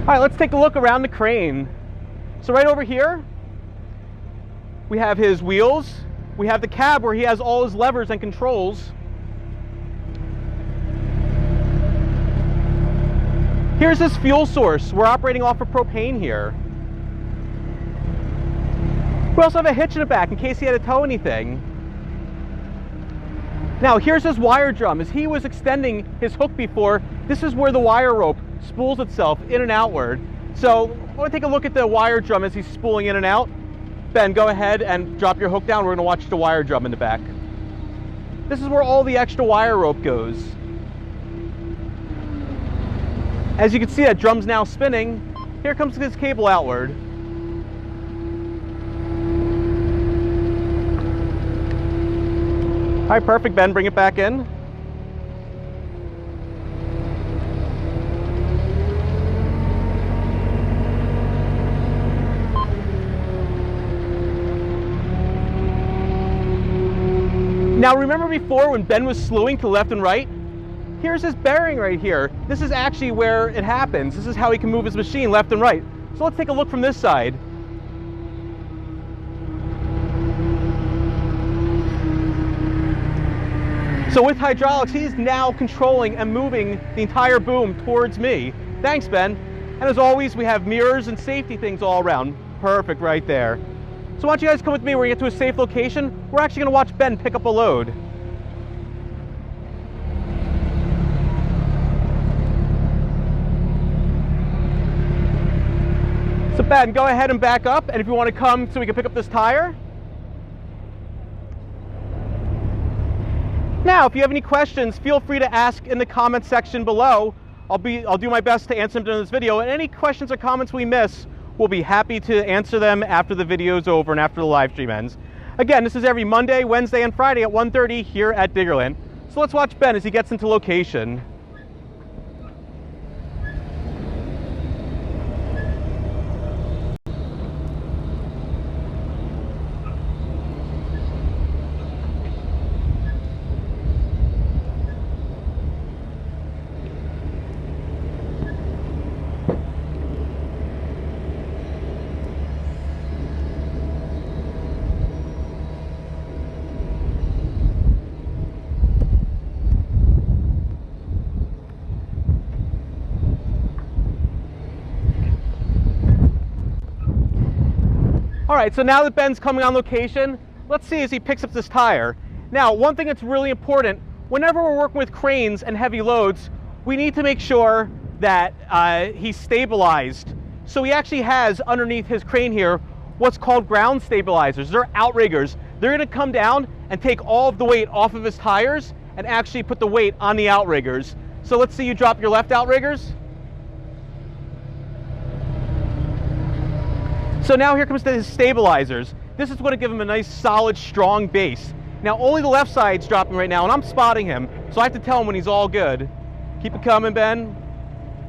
All right, let's take a look around the crane. So right over here, we have his wheels. We have the cab where he has all his levers and controls. Here's his fuel source. We're operating off of propane here. We also have a hitch in the back in case he had to tow anything. Now here's his wire drum. As he was extending his hook before, this is where the wire rope spools itself in and outward. So I want to take a look at the wire drum as he's spooling in and out. Ben, go ahead and drop your hook down. We're going to watch the wire drum in the back. This is where all the extra wire rope goes. As you can see, that drum's now spinning. Here comes his cable outward. All right, perfect, Ben, bring it back in. Now remember before when Ben was slewing to left and right? Here's his bearing right here. This is actually where it happens. This is how he can move his machine left and right. So let's take a look from this side. So with hydraulics, he's now controlling and moving the entire boom towards me. Thanks, Ben. And as always, we have mirrors and safety things all around. Perfect right there. So why don't you guys come with me, we're gonna get to a safe location. We're actually gonna watch Ben pick up a load. So Ben, go ahead and back up, and if you want to come so we can pick up this tire. Now, if you have any questions, feel free to ask in the comment section below. I'll do my best to answer them during this video, and any questions or comments we miss, we'll be happy to answer them after the video's over and after the live stream ends. Again, this is every Monday, Wednesday, and Friday at 1:30 here at Diggerland. So let's watch Ben as he gets into location. All right, so now that Ben's coming on location, let's see as he picks up this tire. Now, one thing that's really important, whenever we're working with cranes and heavy loads, we need to make sure that he's stabilized. So he actually has underneath his crane here what's called ground stabilizers. They're outriggers. They're gonna come down and take all of the weight off of his tires and actually put the weight on the outriggers. So let's see you drop your left outriggers. So now here comes his stabilizers. This is going to give him a nice, solid, strong base. Now only the left side's dropping right now, and I'm spotting him, so I have to tell him when he's all good. Keep it coming, Ben.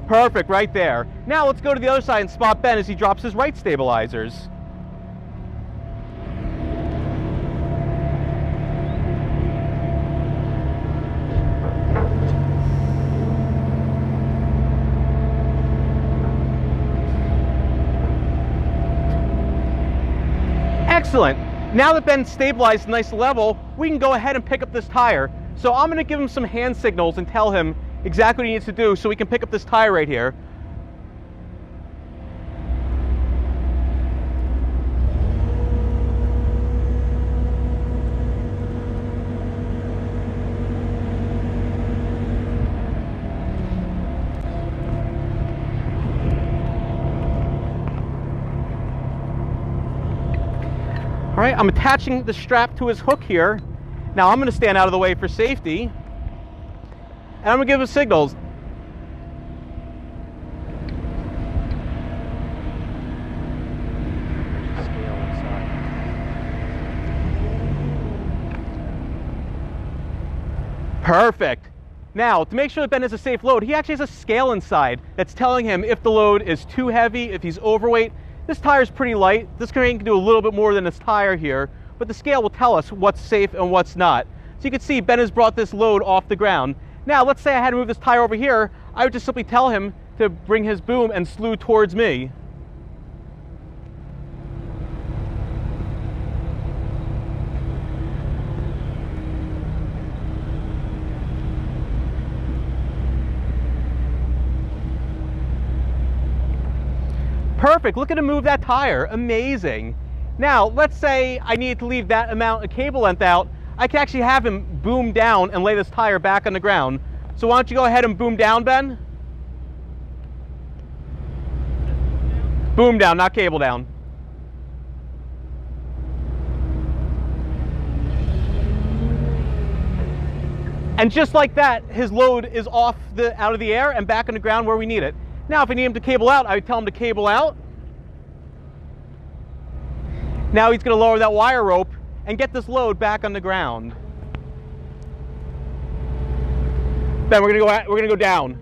Perfect, right there. Now let's go to the other side and spot Ben as he drops his right stabilizers. Excellent. Now that Ben's stabilized nice level, we can go ahead and pick up this tire. So I'm going to give him some hand signals and tell him exactly what he needs to do so we can pick up this tire right here. All right, I'm attaching the strap to his hook here. Now I'm going to stand out of the way for safety, and I'm going to give him signals. Perfect. Now, to make sure that Ben has a safe load, he actually has a scale inside that's telling him if the load is too heavy, if he's overweight. This tire is pretty light. This crane can do a little bit more than this tire here, but the scale will tell us what's safe and what's not. So you can see Ben has brought this load off the ground. Now, let's say I had to move this tire over here. I would just simply tell him to bring his boom and slew towards me. Perfect, look at him move that tire, amazing. Now, let's say I need to leave that amount of cable length out. I can actually have him boom down and lay this tire back on the ground. So why don't you go ahead and boom down, Ben? Boom down, not cable down. And just like that, his load is out of the air and back on the ground where we need it. Now, if I need him to cable out, I would tell him to cable out. Now he's going to lower that wire rope and get this load back on the ground. Then we're going to go down.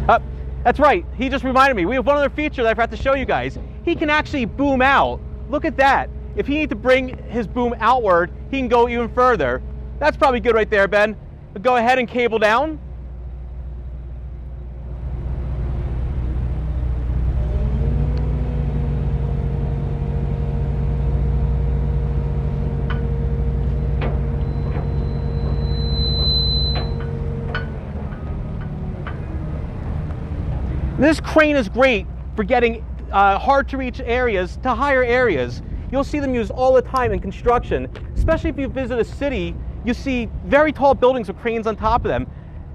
Up. That's right. He just reminded me. We have one other feature that I forgot to show you guys. He can actually boom out. Look at that. If he needs to bring his boom outward, he can go even further. That's probably good right there, Ben. But go ahead and cable down. This crane is great for getting hard to reach areas to higher areas. You'll see them used all the time in construction, especially if you visit a city. You see very tall buildings with cranes on top of them.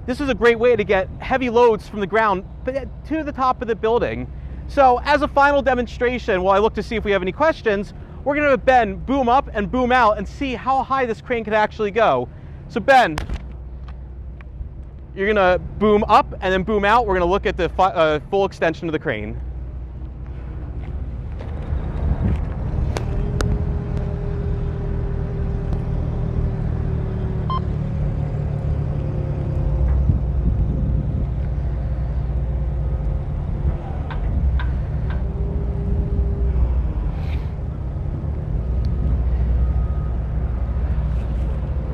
This is a great way to get heavy loads from the ground to the top of the building. So as a final demonstration, while I look to see if we have any questions, we're going to have Ben boom up and boom out and see how high this crane can actually go. So Ben, you're going to boom up and then boom out. We're going to look at the full extension of the crane.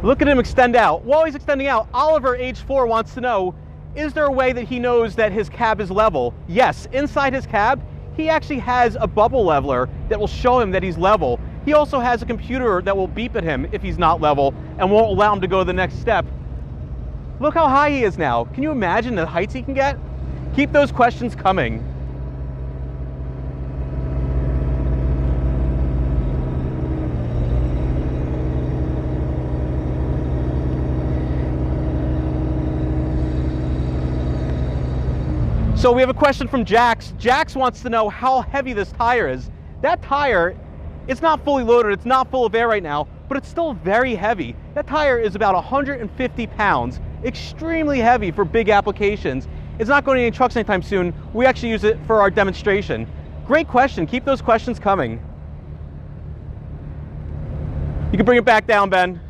Look at him extend out. While he's extending out, Oliver, age 4, wants to know, is there a way that he knows that his cab is level? Yes, inside his cab, he actually has a bubble leveler that will show him that he's level. He also has a computer that will beep at him if he's not level and won't allow him to go to the next step. Look how high he is now. Can you imagine the heights he can get? Keep those questions coming. So we have a question from Jax. Jax wants to know how heavy this tire is. That tire, it's not fully loaded, it's not full of air right now, but it's still very heavy. That tire is about 150 pounds, extremely heavy for big applications. It's not going to any trucks anytime soon. We actually use it for our demonstration. Great question, keep those questions coming. You can bring it back down, Ben.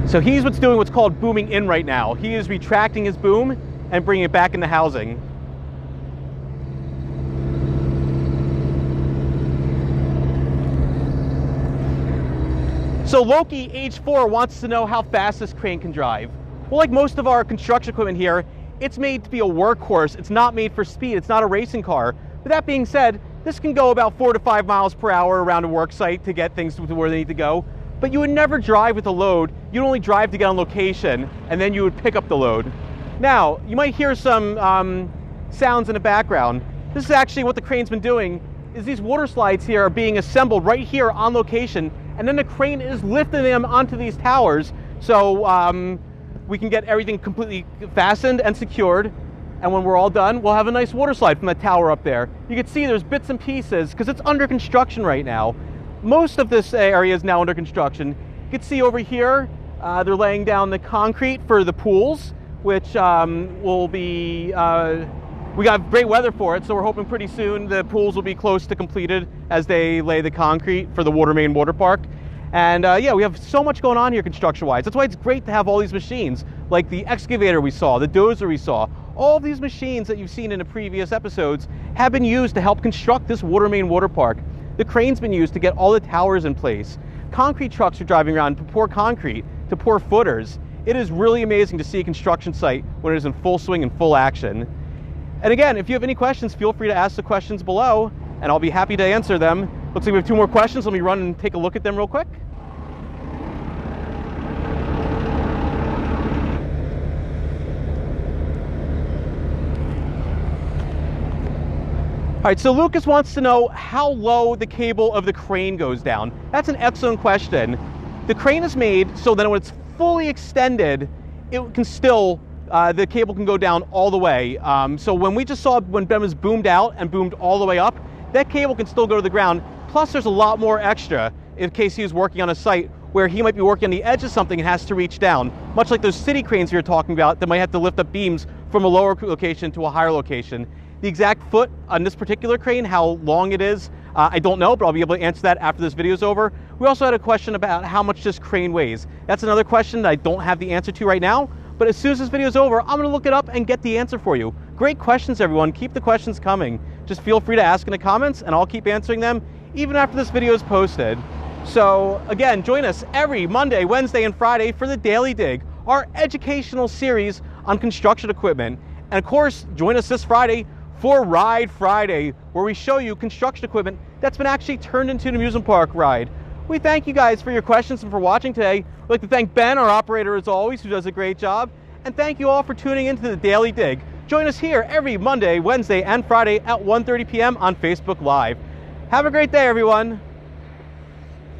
So he's doing what's called booming in right now. He is retracting his boom and bringing it back into housing. So Loki, age 4, wants to know how fast this crane can drive. Well, like most of our construction equipment here, it's made to be a workhorse. It's not made for speed. It's not a racing car. But that being said, this can go about 4 to 5 miles per hour around a work site to get things to where they need to go. But you would never drive with a load. You'd only drive to get on location, and then you would pick up the load. Now, you might hear some sounds in the background. This is actually what the crane's been doing, is these water slides here are being assembled right here on location, and then the crane is lifting them onto these towers, so we can get everything completely fastened and secured. And when we're all done, we'll have a nice water slide from that tower up there. You can see there's bits and pieces, because it's under construction right now. Most of this area is now under construction. You can see over here, they're laying down the concrete for the pools. which will be, we got great weather for it, so we're hoping pretty soon the pools will be close to completed as they lay the concrete for the water main water park. And yeah, we have so much going on here construction-wise. That's why it's great to have all these machines, like the excavator we saw, the dozer we saw. All of these machines that you've seen in the previous episodes have been used to help construct this water main water park. The crane's been used to get all the towers in place. Concrete trucks are driving around to pour concrete, to pour footers. It is really amazing to see a construction site when it is in full swing and full action. And again, if you have any questions, feel free to ask the questions below, and I'll be happy to answer them. Looks like we have 2 more questions. Let me run and take a look at them real quick. All right, so Lucas wants to know how low the cable of the crane goes down. That's an excellent question. The crane is made so that when it's fully extended, it can still, the cable can go down all the way. So when we just saw when Ben was boomed out and boomed all the way up, that cable can still go to the ground. Plus there's a lot more extra in case he was working on a site where he might be working on the edge of something and has to reach down. Much like those city cranes we were talking about that might have to lift up beams from a lower location to a higher location. The exact foot on this particular crane, how long it is, I don't know, but I'll be able to answer that after this video is over. We also had a question about how much this crane weighs. That's another question that I don't have the answer to right now, but as soon as this video is over, I'm gonna look it up and get the answer for you. Great questions, everyone. Keep the questions coming. Just feel free to ask in the comments and I'll keep answering them even after this video is posted. So again, join us every Monday, Wednesday, and Friday for the Daily Dig, our educational series on construction equipment. And of course, join us this Friday for Ride Friday, where we show you construction equipment that's been actually turned into an amusement park ride. We thank you guys for your questions and for watching today. We'd like to thank Ben, our operator as always, who does a great job. And thank you all for tuning into the Daily Dig. Join us here every Monday, Wednesday, and Friday at 1:30 p.m. on Facebook Live. Have a great day, everyone.